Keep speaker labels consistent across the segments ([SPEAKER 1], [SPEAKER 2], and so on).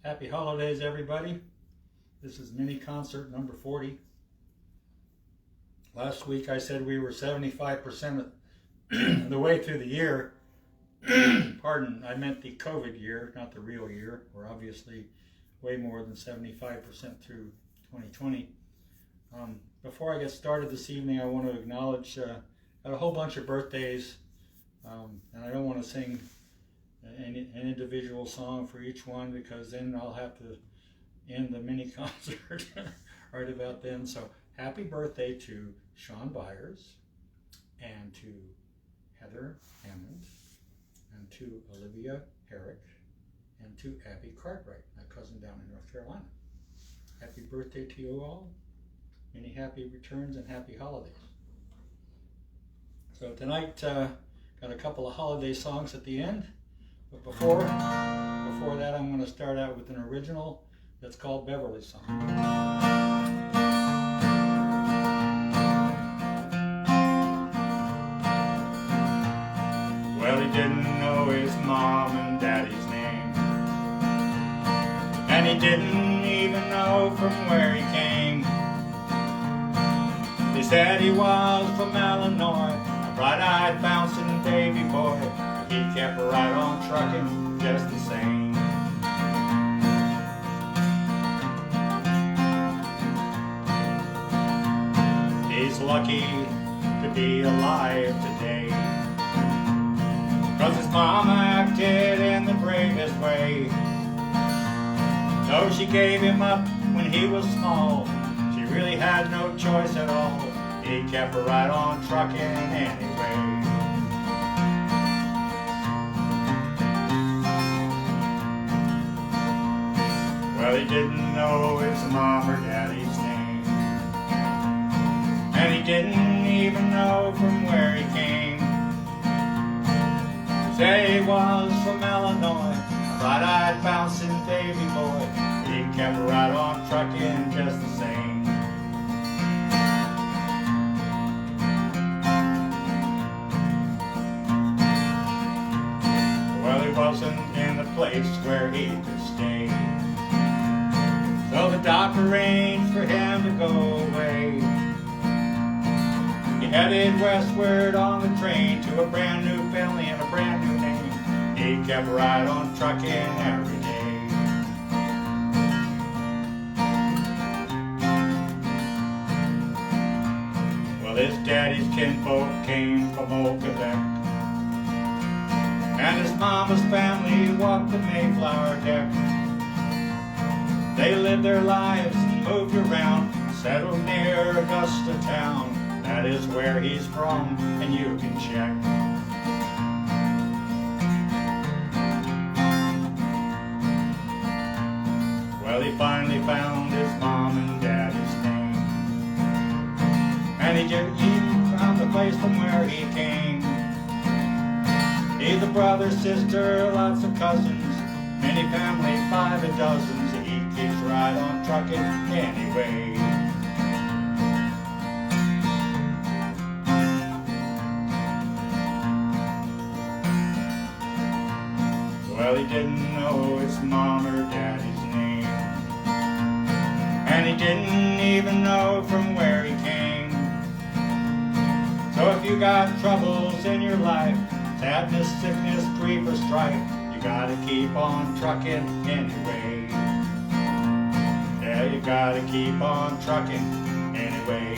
[SPEAKER 1] Happy holidays, everybody. This is mini concert number 40. Last week I said we were 75% of the way through the year. Pardon, I meant the COVID year, not the real year. We're obviously way more than 75% through 2020. Before I get started this evening, I want to acknowledge a whole bunch of birthdays, and I don't want to sing an individual song for each one because then I'll have to end the mini concert right about then. So happy birthday to Sean Byers and to Heather Hammond and to Olivia Herrick and to Abby Cartwright, my cousin down in North Carolina. Happy birthday to you all. Many happy returns and happy holidays. So tonight, got a couple of holiday songs at the end. But before that, I'm going to start out with an original that's called Beverlys Song. Well, he didn't know his mom and daddy's name, and he didn't even know from where he came. They said he was from Illinois, a bright-eyed bouncing baby boy. He kept right on trucking just the same. He's lucky to be alive today, 'cause his mama acted in the bravest way. Though she gave him up when he was small, she really had no choice at all. He kept right on trucking anyway. Well, he didn't know his mom or daddy's name, and he didn't even know from where he came. Say he was from Illinois, a bright-eyed bouncing baby boy. He kept right on trucking just the same. Well, he wasn't in a place where he could stay, so the doc arranged for him to go away. He headed westward on the train to a brand new family and a brand new name. He kept right on trucking every day. Well, his daddy's kinfolk came from old Quebec, and his mama's family walked the Mayflower deck. They lived their lives and moved around, settled near Augusta town. That is where he's from, and you can check. Well, he finally found his mom and daddy's name, and he found the place from where he came. He's a brother, sister, lots of cousins, many families by the dozens. He keeps right on trucking anyway. Well, he didn't know his mom or daddy's name, and he didn't even know from where he came. So if you got troubles in your life, sadness, sickness, grief, or strife, you gotta keep on trucking anyway. Yeah, you gotta keep on trucking anyway.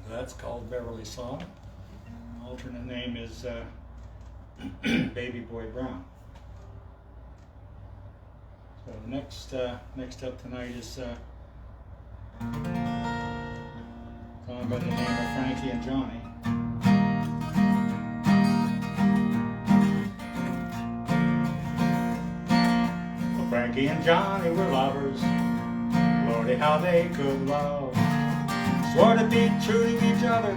[SPEAKER 1] That's called Beverlys Song. Alternate name is Baby Boy Brown. So next up tonight is a song by the name of Frankie and Johnny. Well, Frankie and Johnny were lovers. Lordy, how they could love. Swore to be true to each other,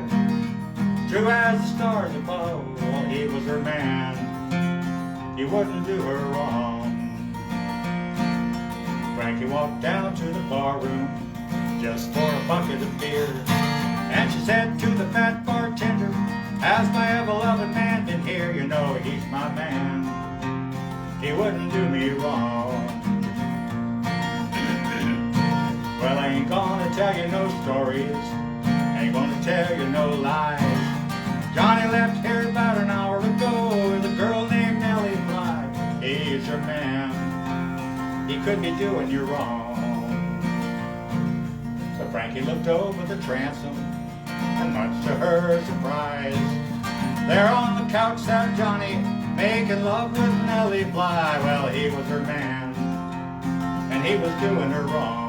[SPEAKER 1] true as the stars above. Well, he was her man, he wouldn't do her wrong. Frankie walked down to the bar room just for a bucket of beer, and she said to the fat bartender, "Has my ever-loving man been here? You know he's my man. He wouldn't do me wrong. Well, I ain't gonna tell you no stories, ain't gonna tell you no lies. Johnny left here about an hour ago with a girl named Nellie Bly. He's your man, he could be doing you wrong. So Frankie looked over the transom, and much to her surprise, there on the couch sat Johnny, making love with Nellie Bly. Well, he was her man, and he was doing her wrong.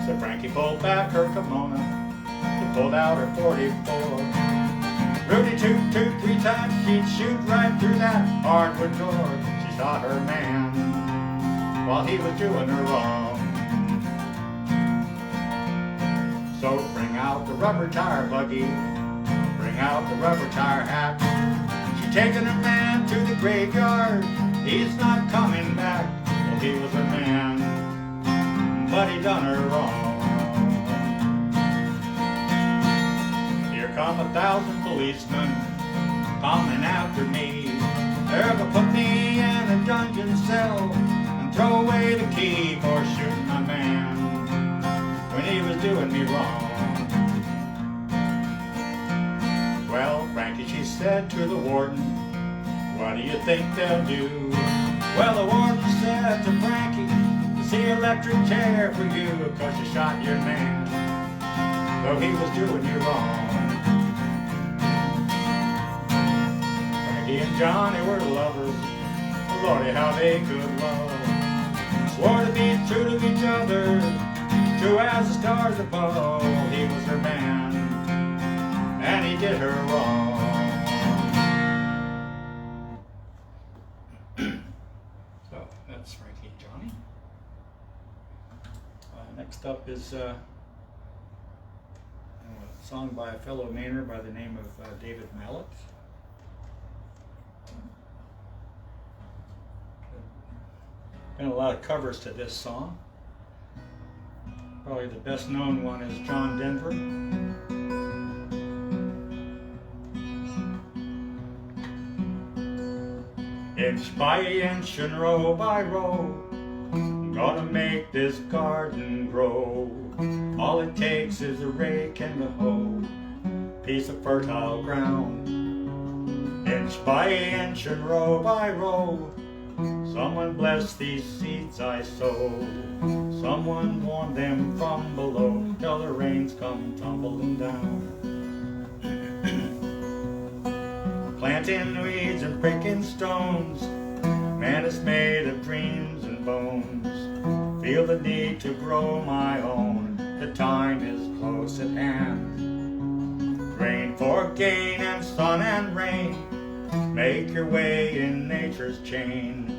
[SPEAKER 1] So Frankie pulled back her kimono, he pulled out her 44. Rudy toot toot 3 times, she'd shoot right through that hardwood door. She shot her man while he was doing her wrong. So bring out the rubber tire buggy, bring out the rubber tire hat. She's taking her man to the graveyard, he's not coming back. Well, he was her man, but he done her wrong. Here come 1,000 policemen coming after me. They're gonna put me in a dungeon cell and throw away the key for shooting my man when he was doing me wrong. Well, Frankie, she said to the warden, what do you think they'll do? Well, the warden said to Frankie, it's the electric chair for you, 'cause you shot your man, though he was doing you wrong. Frankie and Johnny were lovers, Lordy, how they could love. Swore to be true to each other, true as the stars above. He was her man, and he did her wrong. So that's Frankie and Johnny. Next up is a song by a fellow Mainer by the name of David Mallet. Been a lot of covers to this song. Probably the best known one is John Denver. Inch by inch and row by row, gonna make this garden grow. All it takes is a rake and a hoe, piece of fertile ground. Inch by inch and row by row, someone bless these seeds I sow. Someone warn them from below till the rains come tumbling down. Planting weeds and breaking stones, man is made of dreams and bones. Feel the need to grow my own, the time is close at hand. Grain for gain and sun and rain, make your way in nature's chain.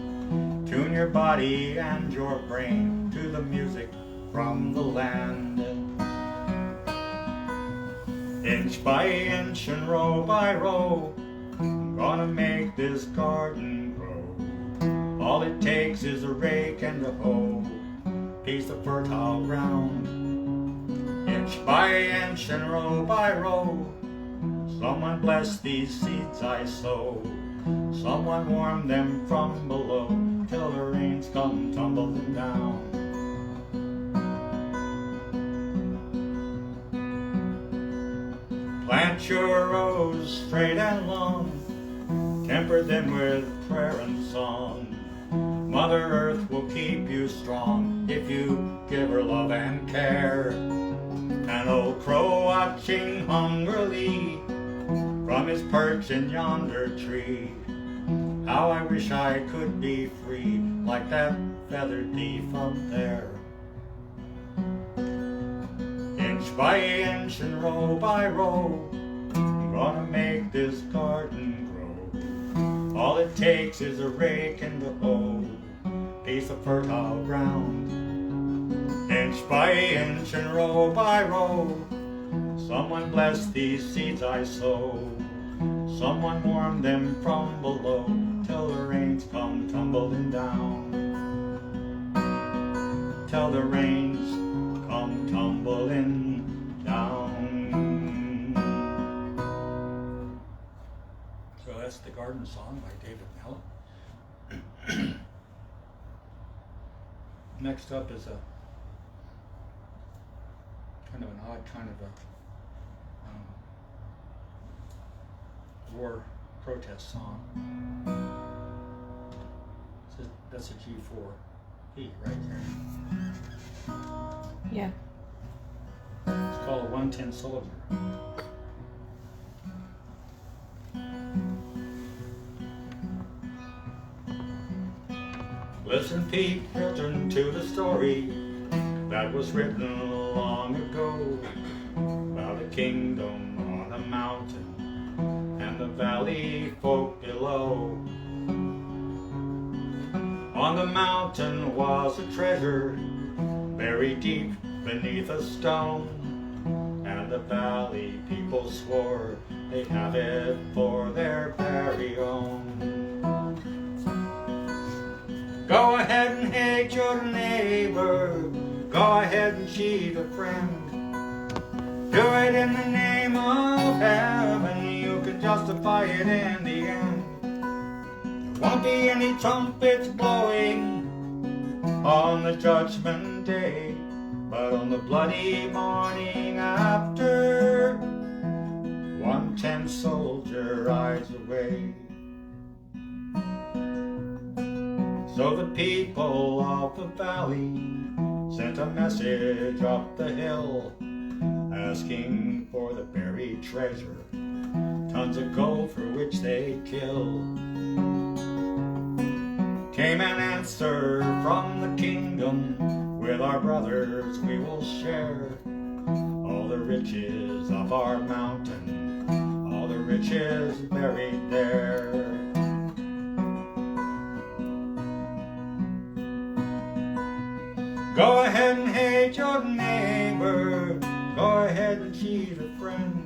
[SPEAKER 1] Tune your body and your brain to the music from the land. Inch by inch and row by row, gonna make this garden grow. All it takes is a rake and a hoe, piece of fertile ground. Inch by inch and row by row, someone bless these seeds I sow. Someone warm them from below till the rains come tumbling down. Plant your rows straight and long, temper them with prayer and song. Mother Earth will keep you strong if you give her love and care. An old crow watching hungrily from his perch in yonder tree. How I wish I could be free like that feathered thief up there. Inch by inch and row by row, I'm gonna make this garden grow. All it takes is a rake and a hoe, piece of fertile ground. Inch by inch and row by row, someone bless these seeds I sow. Someone warm them from below till the rains come tumbling down. Till the rains come tumbling down. So That's the Garden Song by David Mellon. Next up is a kind of an odd kind of a war protest song. That's a G4 E right there.
[SPEAKER 2] Yeah.
[SPEAKER 1] It's called a 110 Soldier. Listen, Pete, children, to the story that was written long ago about a kingdom on a mountain and the valley folk below. On the mountain was a treasure buried deep beneath a stone, and the valley people swore they'd have it for their very own. Go ahead and hate your neighbor, go ahead and cheat a friend. Do it in the name of heaven, you can justify it in the end. There won't be any trumpets blowing on the judgment day, but on the bloody morning after, 110 soldier rides away. So the people of the valley sent a message up the hill, asking for the buried treasure, tons of gold for which they'd kill. Came an answer from the kingdom, with our brothers we will share all the riches of our mountain, all the riches buried there. Go ahead and hate your neighbor, go ahead and cheat a friend.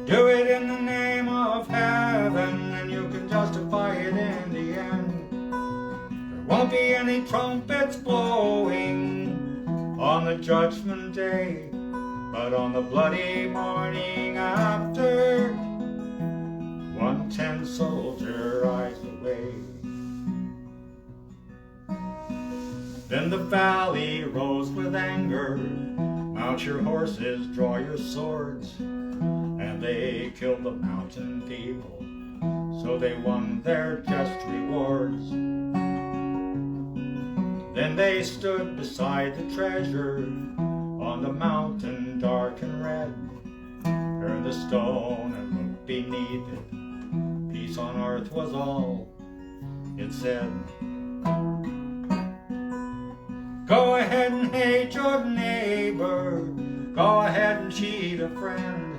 [SPEAKER 1] Do it in the name of heaven, and you can justify it in the end. There won't be any trumpets blowing on the judgment day, but on the bloody morning after, 110 soldier rides away. Then the valley rose with anger, mount your horses, draw your swords, and they killed the mountain people, so they won their just rewards. Then they stood beside the treasure on the mountain dark and red, turned the stone and looked beneath it, peace on earth was all it said. Go ahead and hate your neighbor, go ahead and cheat a friend.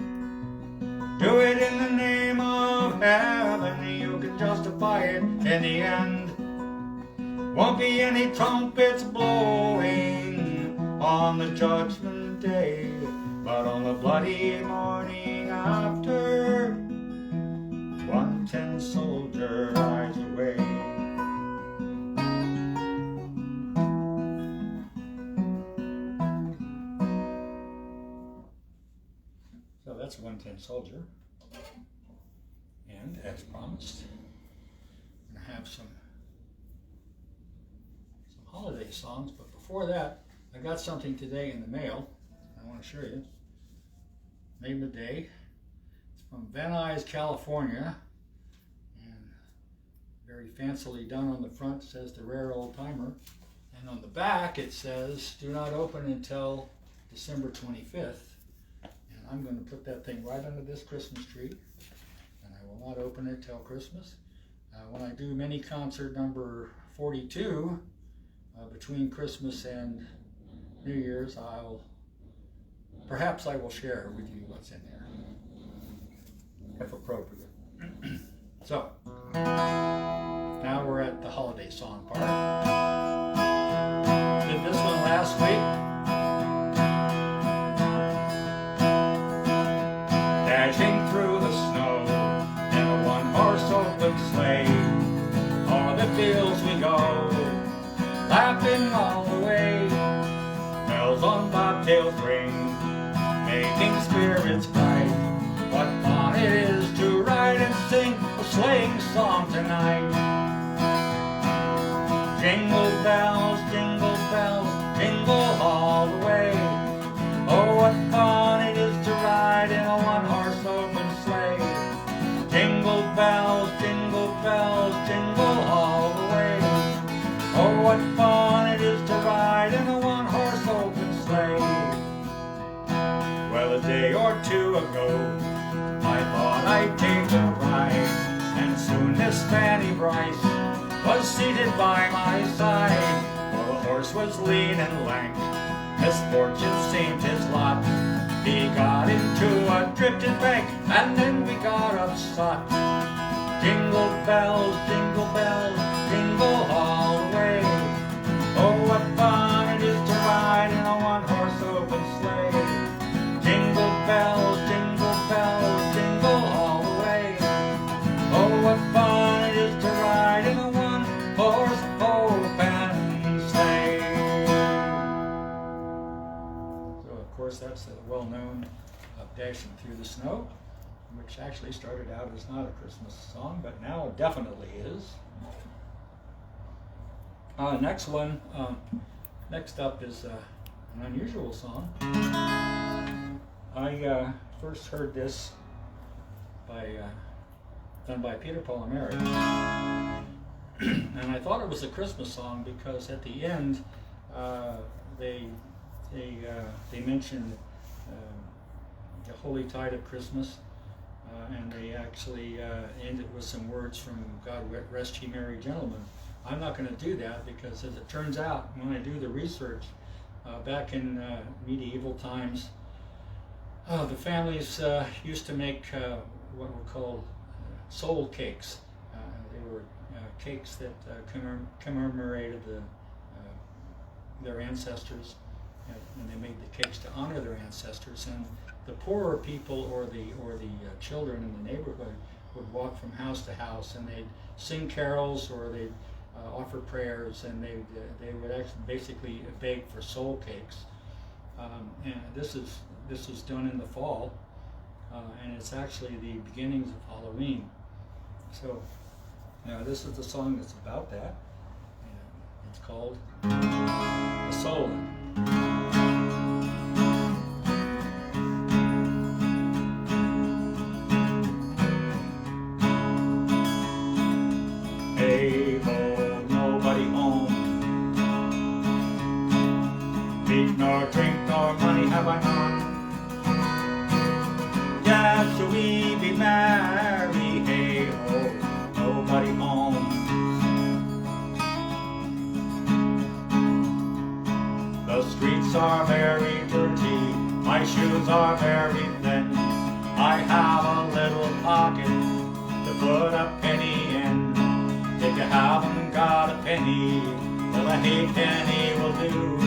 [SPEAKER 1] Do it in the name of heaven, you can justify it in the end. Won't be any trumpets blowing on the judgment day, but on the bloody morning after, 110 soldier rides away. So that's 110 Soldier, and as promised, I'm going to have some holiday songs, but before that, I got something today in the mail I want to show you. Made in the day. It's from Van Nuys, California, and very fancily done on the front. It says the rare old timer, and on the back it says do not open until December 25th. I'm going to put that thing right under this Christmas tree, and I will not open it till Christmas. When I do mini concert number 42, between Christmas and New Year's, perhaps I will share with you what's in there, if appropriate. So, now we're at the holiday song part. Did this one last week. Dashing through the snow in a one-horse open sleigh, o'er the fields we go, laughing all the way. Bells on bobtails ring, making spirits bright. What fun it is to ride and sing sleighing song tonight. Jingle bells, jingle all the way. Oh, what fun it is to ride in a one-horse open sleigh. Jingle bells, jingle all the way. Oh, what fun it is to ride in a one-horse open sleigh. Well, a day or two ago, I thought I'd take a ride, and soon Miss Fanny Bryce was seated by my side. Well, the horse was lean and lank, misfortune seemed his lot. He got into a drifted bank, and then we got upset. Jingle bells, jingle all the way. Oh, what fun it is to ride in a one-horse open sleigh. Jingle bells, jingle all the way. Oh, what fun it is to ride in a one-horse open sleigh. So, of course, that's a well-known Dashing Through the Snow, which actually started out as not a Christmas song, but now it definitely is. Next up is an unusual song. I first heard this done by Peter Palmieri, and I thought it was a Christmas song because at the end they mentioned the holy tide of Christmas, and they actually ended with some words from God Rest Ye Merry Gentlemen. I'm not going to do that because, as it turns out, when I do the research, back in medieval times, the families used to make what were called soul cakes. They were cakes that commemorated their ancestors, and they made the cakes to honor their ancestors. And the poorer people or the children in the neighborhood would walk from house to house, and they'd sing carols or they'd offer prayers, and they would actually basically beg for soul cakes. And this is done in the fall, and it's actually the beginnings of Halloween. So this is the song that's about that. It's called "A Solin'." Hey ho, nobody home. Meat nor drink nor money have I not. Yeah, shall we be merry? Hey ho, nobody home. The streets are very dirty, my shoes are very thin. I have a little pocket to put a penny in. If you haven't got a penny, well, a halfpenny will do.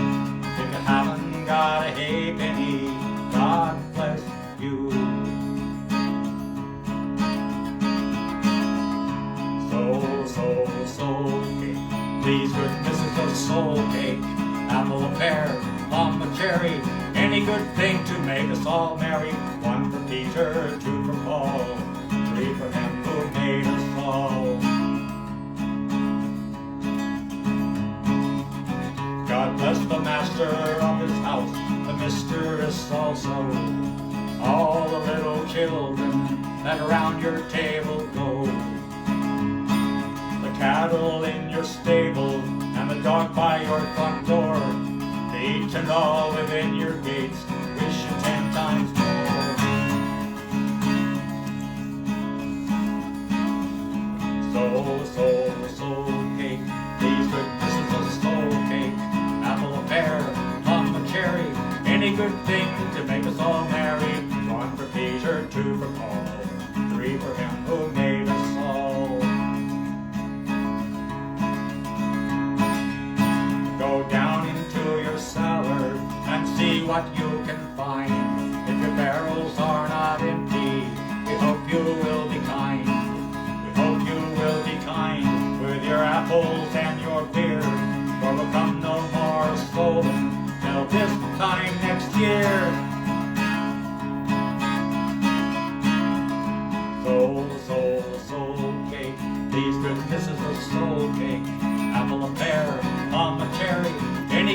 [SPEAKER 1] If you haven't got a halfpenny, God bless you. Soul cake, please good Mrs. a soul cake. Apple, a pear, plum, a cherry, any good thing to make us all merry. One for Peter, two for Paul, three for him who made us all. God bless the master of his house, the mistress also, all the little children that around your table go. The cattle in your stable and the dog by your front door, each and all within your gates wish you 10 times more. Soul cake, please good Mrs. a soul cake. Apple, a pear, plum, a cherry, any good thing to make us all merry. One for Peter, two for Paul, three for him who made us all. Go down into your cellar and see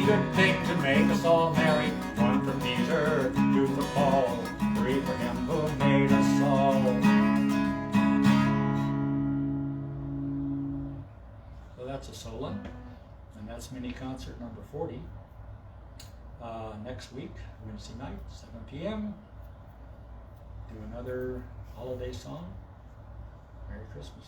[SPEAKER 1] good thing to make us all merry. One for Peter, two for Paul, three for him who made us all. So that's a solo, and that's mini concert number 40. Next week, Wednesday night, 7 p.m. Do another holiday song. Merry Christmas.